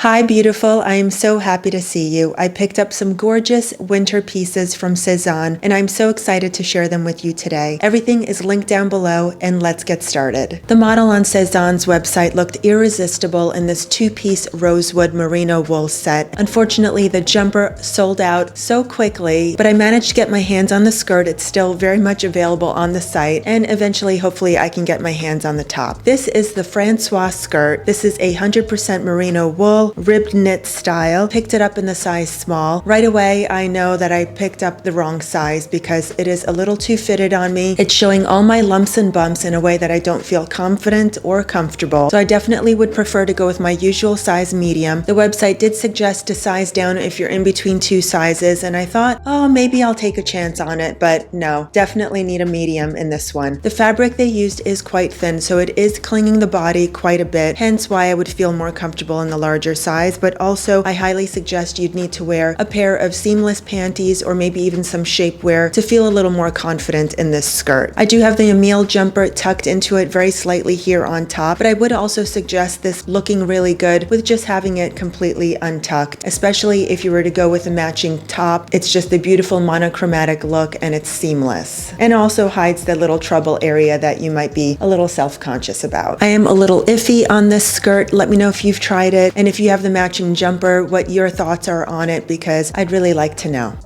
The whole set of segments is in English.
Hi beautiful, I am so happy to see you. I picked up some gorgeous winter pieces from Sezane and I'm so excited to share them with you today. Everything is linked down below and let's get started. The model on Sezane's website looked irresistible in this two-piece rosewood merino wool set. Unfortunately, the jumper sold out so quickly, but I managed to get my hands on the skirt. It's still very much available on the site and eventually, hopefully, I can get my hands on the top. This is the Francois Skirt. This is 100% merino wool, ribbed knit style. Picked it up in the size small. Right away, I know that I picked up the wrong size because it is a little too fitted on me. It's showing all my lumps and bumps in a way that I don't feel confident or comfortable. So I definitely would prefer to go with my usual size medium. The website did suggest to size down if you're in between two sizes, and I thought, oh, maybe I'll take a chance on it, but no, definitely need a medium in this one. The fabric they used is quite thin, so it is clinging the body quite a bit, hence why I would feel more comfortable in the larger size, but also I highly suggest you'd need to wear a pair of seamless panties or maybe even some shapewear to feel a little more confident in this skirt. I do have the Leonor Jumper tucked into it very slightly here on top, but I would also suggest this looking really good with just having it completely untucked, especially if you were to go with a matching top. It's just a beautiful monochromatic look and it's seamless and also hides the little trouble area that you might be a little self-conscious about. I am a little iffy on this skirt. Let me know if you've tried it and if you have the matching jumper, what your thoughts are on it, because I'd really like to know.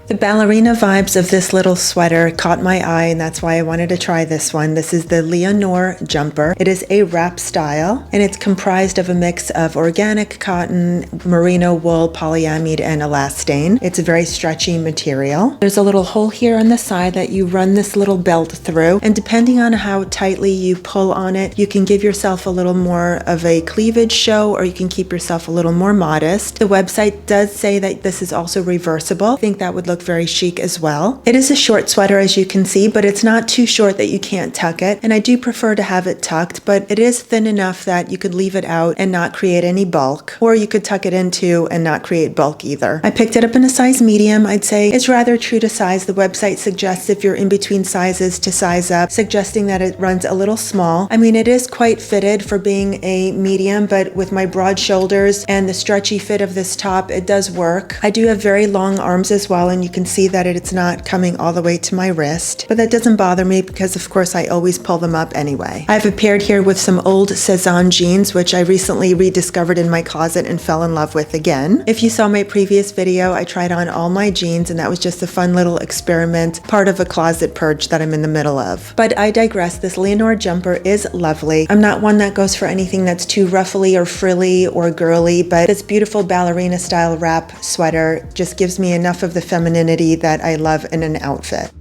The ballerina vibes of this little sweater caught my eye, and that's why I wanted to try this one. This is the Leonor Jumper. It is a wrap style, and it's comprised of a mix of organic cotton, merino wool, polyamide, and elastane. It's a very stretchy material. There's a little hole here on the side that you run this little belt through, and depending on how tightly you pull on it, you can give yourself a little more of a cleavage show, or you can keep yourself a little more modest. The website does say that this is also reversible. I think that would look very chic as well. It is a short sweater, as you can see, but it's not too short that you can't tuck it, and I do prefer to have it tucked, but it is thin enough that you could leave it out and not create any bulk, or you could tuck it into and not create bulk either. I picked it up in a size medium. I'd say it's rather true to size. The website suggests if you're in between sizes to size up, suggesting that it runs a little small. I mean, it is quite fitted for being a medium, but with my broad shoulders and the stretchy fit of this top, it does work. I do have very long arms as well, and you can see that it's not coming all the way to my wrist, but that doesn't bother me because of course I always pull them up anyway. I have it paired here with some old Sezane jeans, which I recently rediscovered in my closet and fell in love with again. If you saw my previous video, I tried on all my jeans, and that was just a fun little experiment, part of a closet purge that I'm in the middle of. But I digress. This Leonor Jumper is lovely. I'm not one that goes for anything that's too ruffly or frilly or girly, but this beautiful ballerina style wrap sweater just gives me enough of the femininity that I love in an outfit.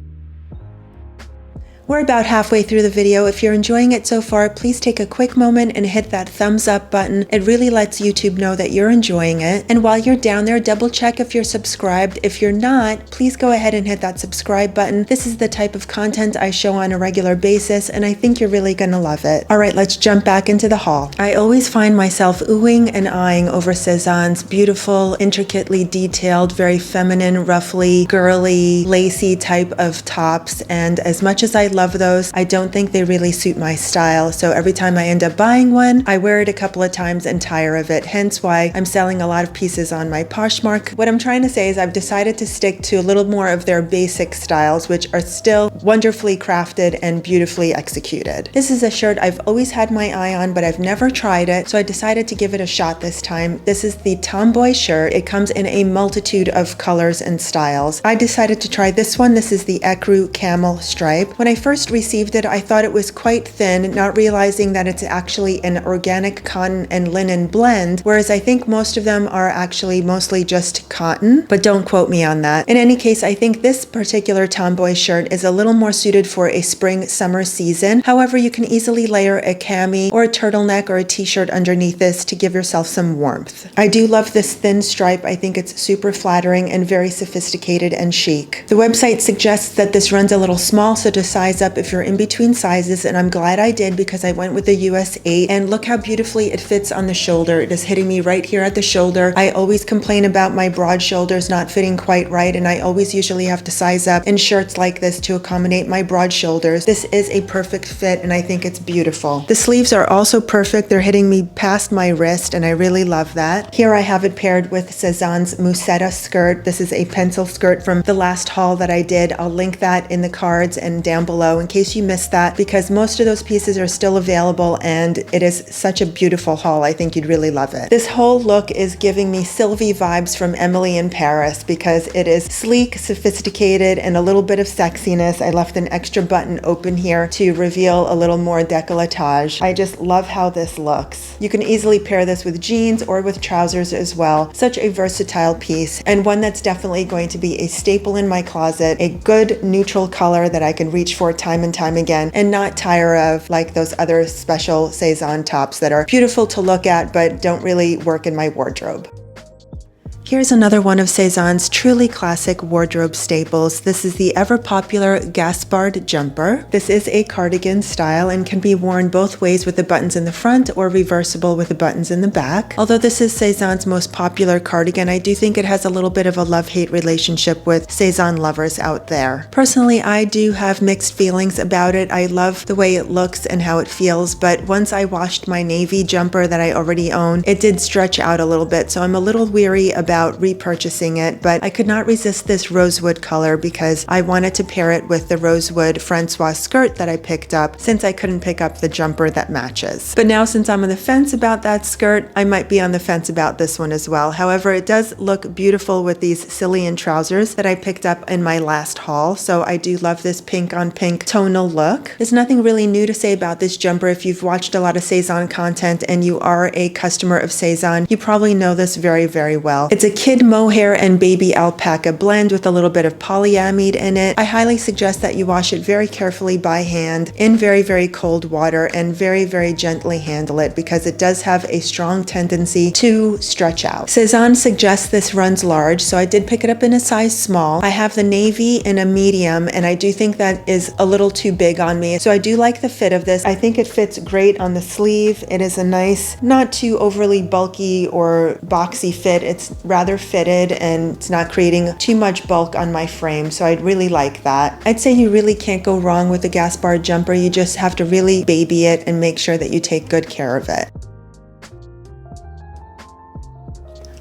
We're about halfway through the video. If you're enjoying it so far, please take a quick moment and hit that thumbs up button. It really lets YouTube know that you're enjoying it. And while you're down there, double check if you're subscribed. If you're not, please go ahead and hit that subscribe button. This is the type of content I show on a regular basis, and I think you're really gonna love it. All right, let's jump back into the haul. I always find myself oohing and eyeing over Sezane's beautiful, intricately detailed, very feminine, roughly girly, lacy type of tops. And as much as I love those, I don't think they really suit my style. So every time I end up buying one, I wear it a couple of times and tire of it. Hence why I'm selling a lot of pieces on my Poshmark. What I'm trying to say is I've decided to stick to a little more of their basic styles, which are still wonderfully crafted and beautifully executed. This is a shirt I've always had my eye on, but I've never tried it. So I decided to give it a shot this time. This is the Tomboy Shirt. It comes in a multitude of colors and styles. I decided to try this one. This is the Ecru Camel Stripe. When I first received it, I thought it was quite thin, not realizing that it's actually an organic cotton and linen blend, whereas I think most of them are actually mostly just cotton, but don't quote me on that. In any case, I think this particular Tomboy shirt is a little more suited for a spring-summer season. However, you can easily layer a cami or a turtleneck or a t-shirt underneath this to give yourself some warmth. I do love this thin stripe. I think it's super flattering and very sophisticated and chic. The website suggests that this runs a little small, so to size size up if you're in between sizes, and I'm glad I did because I went with the US 8, and look how beautifully it fits on the shoulder. It is hitting me right here at the shoulder. I always complain about my broad shoulders not fitting quite right, and I always usually have to size up in shirts like this to accommodate my broad shoulders. This is a perfect fit, and I think it's beautiful. The sleeves are also perfect. They're hitting me past my wrist, and I really love that. Here I have it paired with Sezane's Musetta skirt. This is a pencil skirt from the last haul that I did. I'll link that in the cards and down below in case you missed that, because most of those pieces are still available, and it is such a beautiful haul. I think you'd really love it. This whole look is giving me Sylvie vibes from Emily in Paris because it is sleek, sophisticated, and a little bit of sexiness. I left an extra button open here to reveal a little more décolletage. I just love how this looks. You can easily pair this with jeans or with trousers as well. Such a versatile piece, and one that's definitely going to be a staple in my closet, a good neutral color that I can reach for time and time again and not tire of, like those other special Sezane tops that are beautiful to look at but don't really work in my wardrobe. Here's another one of Sezane's truly classic wardrobe staples. This is the ever-popular Gasb Jumper. This is a cardigan style and can be worn both ways with the buttons in the front or reversible with the buttons in the back. Although this is Sezane's most popular cardigan, I do think it has a little bit of a love-hate relationship with Sezane lovers out there. Personally, I do have mixed feelings about it. I love the way it looks and how it feels, but once I washed my navy jumper that I already own, it did stretch out a little bit, so I'm a little weary about repurchasing it, but I could not resist this rosewood color because I wanted to pair it with the rosewood Francois Skirt that I picked up since I couldn't pick up the jumper that matches. But now since I'm on the fence about that skirt, I might be on the fence about this one as well. However, it does look beautiful with these Cillian trousers that I picked up in my last haul, so I do love this pink on pink tonal look. There's nothing really new to say about this jumper. If you've watched a lot of Sezane content and you are a customer of Sezane, you probably know this very, very well. It's a kid mohair and baby alpaca blend with a little bit of polyamide in it. I highly suggest that you wash it very carefully by hand in very, very cold water and very, very gently handle it because it does have a strong tendency to stretch out. Sezane suggests this runs large, so I did pick it up in a size small. I have the navy in a medium, and I do think that is a little too big on me, so I do like the fit of this. I think it fits great on the sleeve. It is a nice, not too overly bulky or boxy fit. It's rather fitted and it's not creating too much bulk on my frame, so I'd really like that. I'd say you really can't go wrong with the Gasb jumper. You just have to really baby it and make sure that you take good care of it.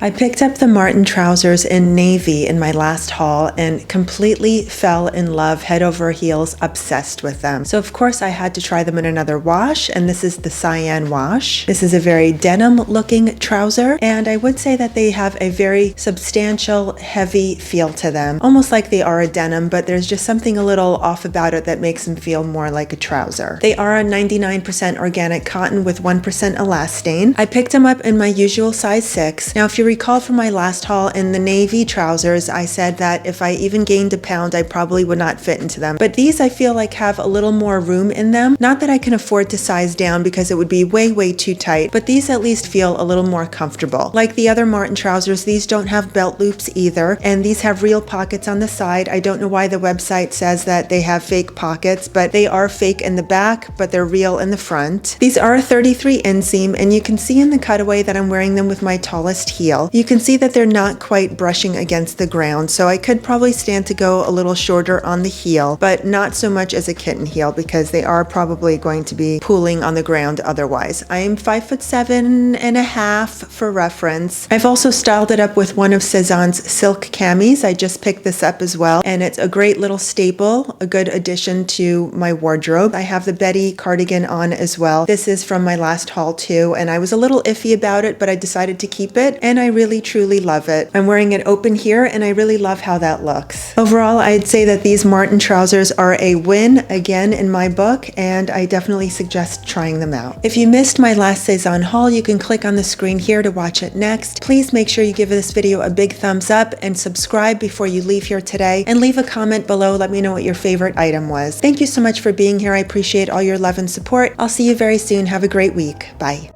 I picked up the Martin trousers in navy in my last haul and completely fell in love, head over heels, obsessed with them. So of course I had to try them in another wash, and this is the cyan wash. This is a very denim looking trouser, and I would say that they have a very substantial, heavy feel to them. Almost like they are a denim, but there's just something a little off about it that makes them feel more like a trouser. They are a 99% organic cotton with 1% elastane. I picked them up in my usual size 6. Now if you recall from my last haul in the navy trousers, I said that if I even gained a pound, I probably would not fit into them. But these I feel like have a little more room in them. Not that I can afford to size down because it would be way, way too tight, but these at least feel a little more comfortable. Like the other Martin trousers, these don't have belt loops either, and these have real pockets on the side. I don't know why the website says that they have fake pockets, but they are fake in the back, but they're real in the front. These are 33 inseam, and you can see in the cutaway that I'm wearing them with my tallest heel. You can see that they're not quite brushing against the ground, so I could probably stand to go a little shorter on the heel, but not so much as a kitten heel because they are probably going to be pooling on the ground otherwise. I am 5'7.5" for reference. I've also styled it up with one of Sezane's silk camis. I just picked this up as well, and it's a great little staple, a good addition to my wardrobe. I have the Betty cardigan on as well. This is from my last haul too, and I was a little iffy about it, but I decided to keep it, and I really truly love it. I'm wearing it open here, and I really love how that looks. Overall, I'd say that these Martin trousers are a win again in my book, and I definitely suggest trying them out. If you missed my last Sezane haul, you can click on the screen here to watch it next. Please make sure you give this video a big thumbs up and subscribe before you leave here today, and leave a comment below. Let me know what your favorite item was. Thank you so much for being here. I appreciate all your love and support. I'll see you very soon. Have a great week. Bye.